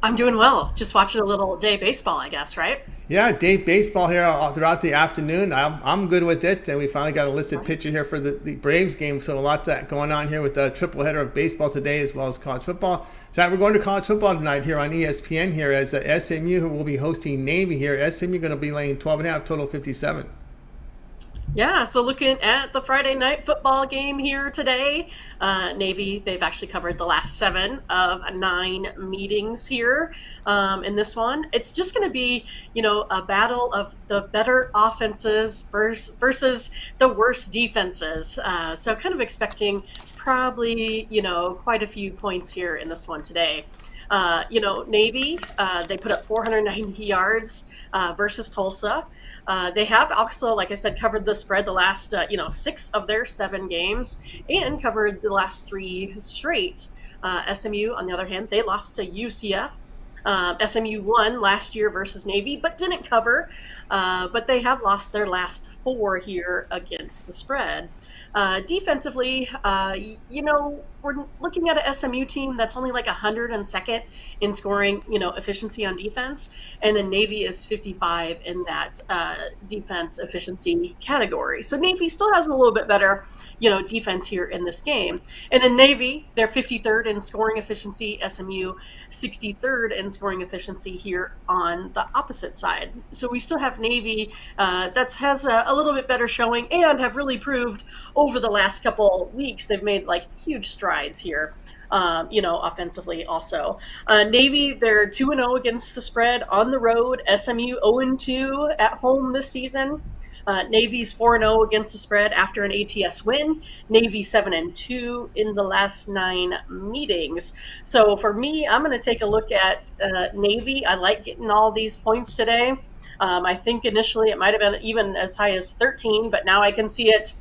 I'm doing well. Just watching a little day baseball, I guess, right? Yeah, day baseball here throughout the afternoon. I'm good with it, and we finally got a listed Right. pitcher here for the Braves game. So a lot going on here with a triple header of baseball today, as well as college football. So we're going to college football tonight here on ESPN here as SMU, who will be hosting Navy here. SMU going to be laying 12 and a half, total 57. Yeah, so looking at the Friday night football game here today, Navy, they've actually covered the last 7 of 9 meetings here in this one. It's just going to be, a battle of the better offenses versus the worst defenses. So kind of expecting probably, quite a few points here in this one today. Navy, they put up 490 yards versus Tulsa. They have also, like I said, covered the spread the last, 6 of their 7 games and covered the last 3 straight. SMU, on the other hand, they lost to UCF. SMU won last year versus Navy, but didn't cover. But they have lost their last 4 here against the spread. Defensively, we're looking at a SMU team that's only like 102nd in scoring, efficiency on defense, and then Navy is 55 in that defense efficiency category. So Navy still has a little bit better, defense here in this game. And then Navy, they're 53rd in scoring efficiency. SMU 63rd in scoring efficiency here on the opposite side. So we still have Navy that has a little bit better showing and have really proved over the last couple weeks they've made like huge strides here. Offensively also. Navy, they're 2-0 against the spread on the road. SMU 0-2 at home this season. Navy's 4-0 against the spread after an ATS win. Navy 7-2 in the last 9 meetings. So for me, I'm going to take a look at Navy. I like getting all these points today. I think initially it might have been even as high as 13, but now I can see it,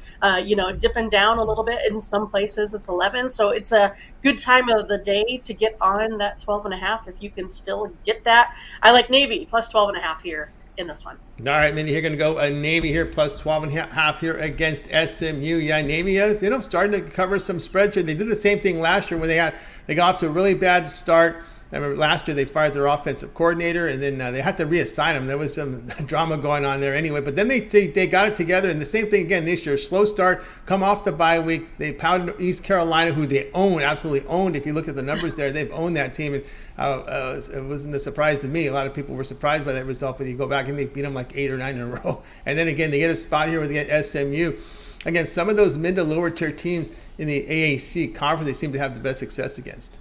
dipping down a little bit. In some places it's 11. So it's a good time of the day to get on that 12 and a half if you can still get that. I like Navy plus 12 and a half here in this one. All right, Mindy, here going to go Navy here plus 12 and a half here against SMU. Yeah, Navy, starting to cover some spreads here. They did the same thing last year when they got off to a really bad start. I remember last year they fired their offensive coordinator, and then they had to reassign him. There was some drama going on there anyway. But then they got it together, and the same thing again this year. Slow start, come off the bye week. They pounded East Carolina, who they absolutely owned. If you look at the numbers there, they've owned that team. And it wasn't a surprise to me. A lot of people were surprised by that result, but you go back and they beat them like 8 or 9 in a row. And then again, they get a spot here with SMU. Again, some of those mid to lower tier teams in the AAC conference, they seem to have the best success against.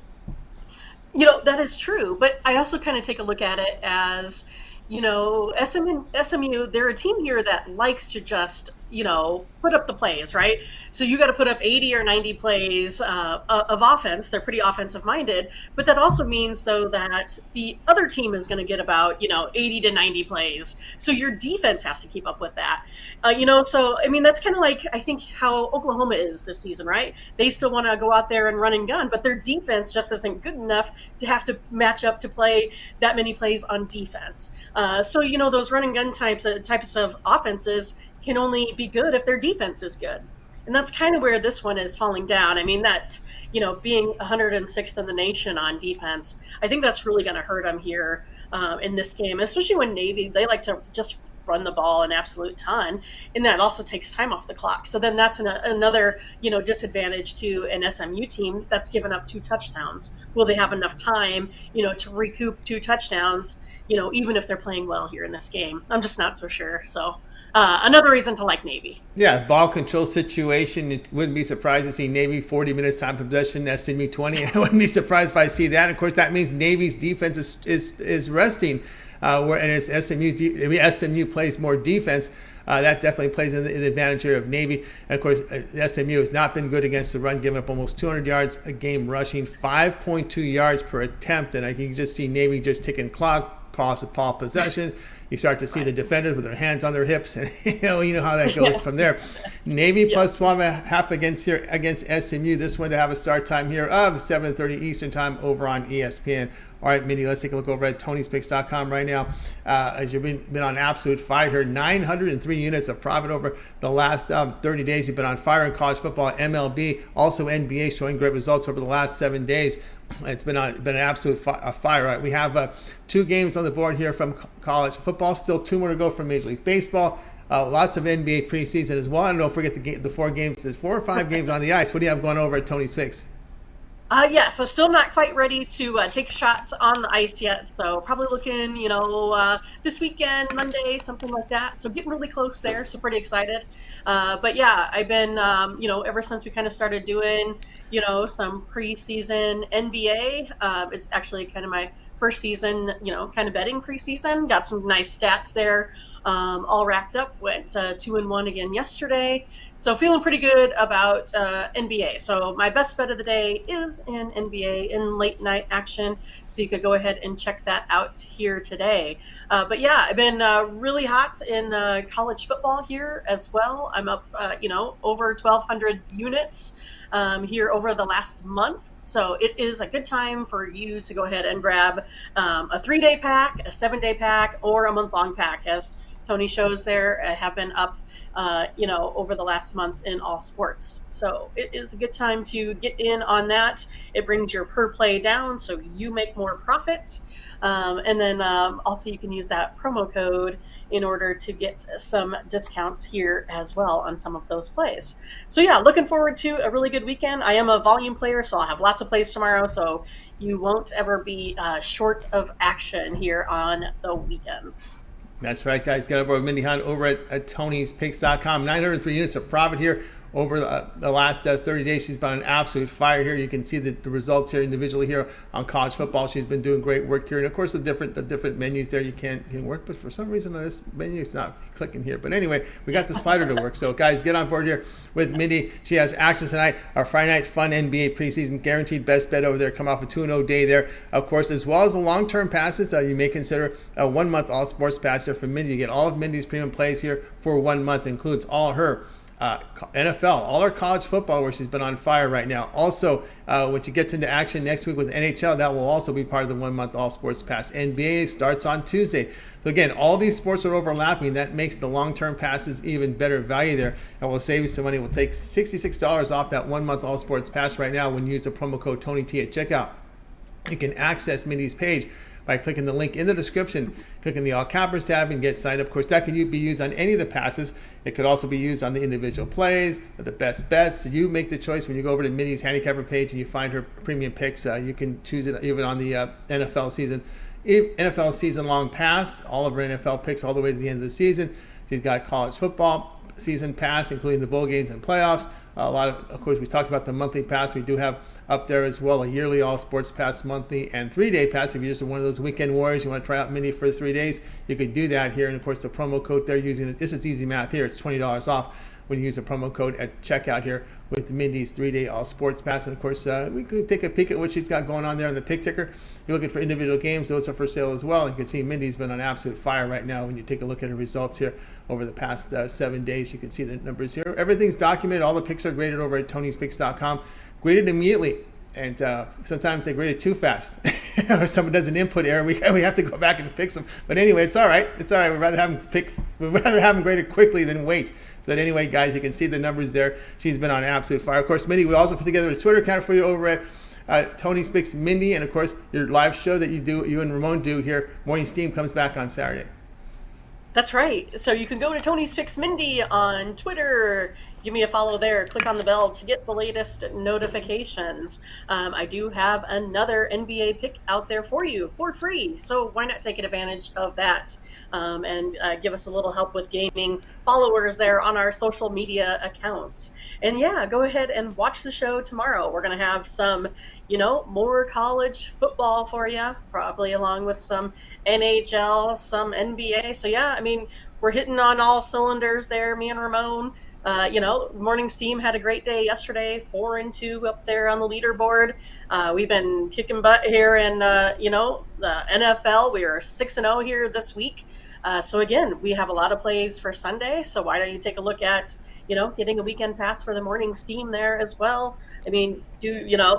That is true, but I also kind of take a look at it as, SMU, they're a team here that likes to just, put up the plays, right? So you got to put up 80 or 90 plays of offense. They're pretty offensive minded, but that also means though that the other team is going to get about, 80 to 90 plays. So your defense has to keep up with that. So I mean, that's kind of like, I think how Oklahoma is this season, right? They still want to go out there and run and gun, but their defense just isn't good enough to have to match up to play that many plays on defense. So, those run and gun types of offenses can only be good if their defense is good. And that's kind of where this one is falling down. I mean, that, being 106th in the nation on defense, I think that's really going to hurt them here in this game, especially when Navy, they like to just run the ball an absolute ton, and that also takes time off the clock. So then that's another disadvantage to an SMU team that's given up 2 touchdowns. Will they have enough time to recoup 2 touchdowns even if they're playing well here in this game? I'm just not so sure. So another reason to like Navy. Yeah, ball control situation. It wouldn't be surprised to see Navy 40 minutes time possession, SMU 20. I wouldn't be surprised if I see that. Of course, that means Navy's defense is resting. And as SMU plays more defense, that definitely plays in the advantage here of Navy. And of course, SMU has not been good against the run, giving up almost 200 yards a game rushing, 5.2 yards per attempt. And I can just see Navy just taking clock, pause of ball possession. You start to see the Right. defenders with their hands on their hips, and you know how that goes from there. Navy Yeah. plus 12 and a half against SMU. This one to have a start time here of 7:30 Eastern time over on ESPN. All right, Mindy, let's take a look over at Tony'sPicks.com right now. As you've been on absolute fire here, 903 units of profit over the last 30 days. You've been on fire in college football, MLB, also NBA, showing great results over the last 7 days. It's been an absolute fire. Right, we have 2 games on the board here from college football. Still 2 more to go from Major League Baseball. Lots of NBA preseason as well. And don't forget the 4 games. There's 4 or 5 games on the ice. What do you have going over at Tony's Picks? Yeah, so still not quite ready to take a shot on the ice yet. So probably looking, this weekend, Monday, something like that. So getting really close there. So pretty excited. But yeah, I've been, ever since we kind of started doing, some preseason NBA. It's actually kind of my first season, kind of betting preseason. Got some nice stats there. All racked up. Went 2-1 again yesterday. So feeling pretty good about NBA. So my best bet of the day is in NBA in late night action. So you could go ahead and check that out here today. But yeah, I've been really hot in college football here as well. I'm up, over 1,200 units here over the last month. So it is a good time for you to go ahead and grab a 3-day pack, a 7-day pack, or a month-long pack, as Tony shows there have been up, over the last month in all sports. So it is a good time to get in on that. It brings your per play down, so you make more profit. And then also you can use that promo code in order to get some discounts here as well on some of those plays. So yeah, looking forward to a really good weekend. I am a volume player, so I'll have lots of plays tomorrow. So you won't ever be short of action here on the weekends. That's right, guys. Get over with Mindy Hahne over at Tony'sPicks.com. 903 units of profit here over the last 30 days. She's been on absolute fire here. You can see the results here individually here on college football. She's been doing great work here. And of course, the different menus there you can work, but for some reason on this menu it's not clicking here. But anyway, we got the slider to work. So guys, get on board here with Mindy. She has action tonight. Our Friday night fun NBA preseason guaranteed best bet over there. Come off a 2-0 day there, of course, as well as the long-term passes. You may consider a 1-month all sports pass here from Mindy. You get all of Mindy's premium plays here for 1 month. Includes all her NFL, all our college football, where she's been on fire right now. Also, when she gets into action next week with NHL, that will also be part of the 1-month all sports pass. NBA starts on Tuesday. So again, all these sports are overlapping. That makes the long-term passes even better value there, and will save you some money. We'll take $66 off that 1-month all sports pass right now when you use the promo code TonyT at checkout. You can access Mindy's page by clicking the link in the description, clicking the All Cappers tab, and get signed up. Of course, that can be used on any of the passes. It could also be used on the individual plays, or the best bets. So you make the choice when you go over to Mindy's handicapper page and you find her premium picks. You can choose it even on the NFL season long pass, all of her NFL picks all the way to the end of the season. She's got college football season pass, including the bowl games and playoffs. Of course, we talked about the monthly pass. We do have up there as well a yearly all sports pass monthly and 3-day pass. If you're just one of those weekend warriors, you want to try out Mindy for 3 days, you could do that here. And of course, the promo code they're using, this is easy math here, it's $20 off when you use a promo code at checkout here with Mindy's 3-day all sports pass. And of course, we could take a peek at what she's got going on there on the pick ticker. If you're looking for individual games, those are for sale as well. You can see Mindy's been on absolute fire right now when you take a look at her results here over the past 7 days. You can see the numbers here. Everything's documented. All the picks are graded over at Tony'sPicks.com. Graded immediately. And sometimes they grade it too fast. Or someone does an input error, we have to go back and fix them. But anyway, it's all right. It's all right. We'd rather have them graded quickly than wait. So anyway, guys, you can see the numbers there. She's been on absolute fire. Of course, Mindy, we also put together a Twitter account for you over at Tony's Picks Mindy, and of course, your live show that you and Ramon do here, Morning Steam, comes back on Saturday. That's right. So you can go to Tony's Picks Mindy on Twitter. Give me a follow there. Click on the bell to get the latest notifications. I do have another NBA pick out there for you for free. So why not take advantage of that and give us a little help with gaming followers there on our social media accounts. And yeah, go ahead and watch the show tomorrow. We're going to have some, more college football for you, probably along with some NHL, some NBA. So yeah, I mean, we're hitting on all cylinders there, me and Ramon. Morning's team had a great day yesterday, 4-2 up there on the leaderboard. We've been kicking butt here in the NFL. We are 6-0 here this week. So again, we have a lot of plays for Sunday. So why don't you take a look at getting a weekend pass for the morning's team there as well? I mean,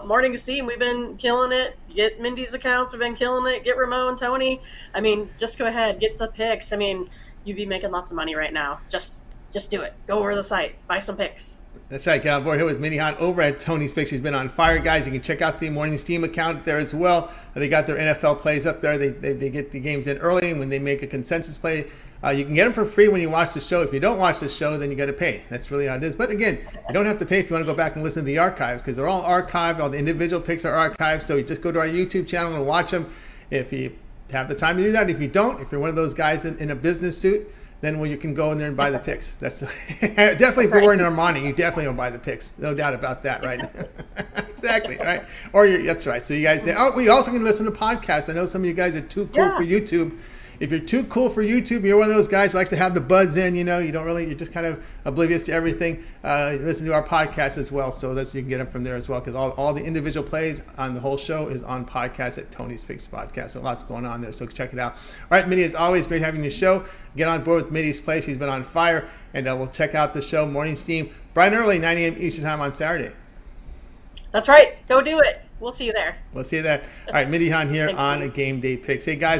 morning's team, we've been killing it. Get Mindy's accounts, we've been killing it. Get Ramon, Tony. I mean, just go ahead, get the picks. I mean, you'd be making lots of money right now. Just do it. Go over to the site, buy some picks. That's right. Get on board here with Mindy Hahne over at Tony's Picks. She's been on fire, guys. You can check out the Morning Steam account there as well. They got their NFL plays up there. They get the games in early, and when they make a consensus play, you can get them for free when you watch the show. If you don't watch the show, then you got to pay. That's really how it is. But again, you don't have to pay if you want to go back and listen to the archives, because they're all archived. All the individual picks are archived. So you just go to our YouTube channel and watch them if you have the time to do that. If you don't, if you're one of those guys in a business suit, then you can go in there and buy the picks. That's definitely if you're wearing Armani, you definitely will buy the picks. No doubt about that, right? Exactly, right? That's right. So you guys say, we also can listen to podcasts. I know some of you guys are too cool for YouTube. If you're too cool for YouTube, you're one of those guys who likes to have the buds in, you don't really, you're just kind of oblivious to everything. Listen to our podcast as well. So you can get them from there as well, because all the individual plays on the whole show is on podcast at Tony's Picks Podcast. So lots going on there. So check it out. All right, Mindy, as always, great having you show. Get on board with Mindy's play. She's been on fire. And we'll check out the show, Morning Steam, bright and early, 9 a.m. Eastern Time on Saturday. That's right. Go do it. We'll see you there. We'll see you there. All right, Mindy Hahne here on a Game Day Picks. Hey, guys.